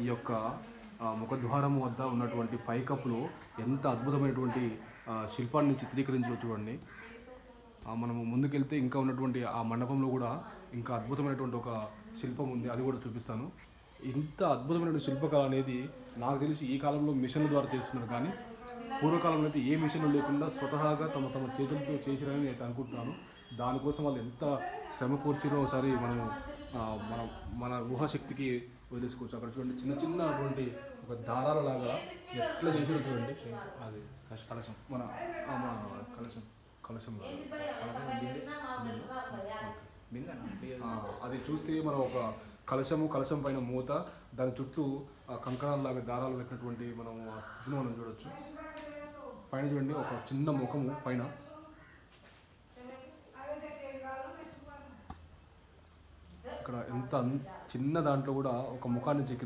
ఈ యొక్క ముఖద్వారం వద్ద ఉన్నటువంటి పైకప్పులో ఎంత అద్భుతమైనటువంటి శిల్పాన్ని చిత్రీకరించో చూడండి. మనము ముందుకెళ్తే ఇంకా ఉన్నటువంటి ఆ మండపంలో కూడా ఇంకా అద్భుతమైనటువంటి ఒక శిల్పం ఉంది, అది కూడా చూపిస్తాను. ఇంత అద్భుతమైన శిల్పకళ అనేది నాకు తెలిసి ఈ కాలంలో మిషన్ల ద్వారా చేస్తున్నారు, కానీ పూర్వకాలంలో అయితే ఏ మిషన్ లేకుండా స్వతహాగా తమ తమ చేతులతో చేసిరని నేను అనుకుంటున్నాను. దానికోసం వాళ్ళు ఎంత శ్రమ కూర్చిరో ఒకసారి మనము మన మన ఊహాశక్తికి వదిలేసుకోవచ్చు. అక్కడ చూడండి, చిన్న చిన్నటువంటి ఒక దారాల లాగా ఎట్లా చేసారో చూడండి. అది కలశం, మన మన కలశం కలశం అది చూస్తే మనం ఒక కలశం పైన మూత, దాని చుట్టూ కంకణాలలాగా దారాలు పెట్టినటువంటి మనం ఆ స్థితిని మనం చూడొచ్చు. పైన చూడండి ఒక చిన్న ముఖము పైన, ఇక్కడ ఎంత చిన్న దాంట్లో కూడా ఒక ముఖాన్ని చెక్కి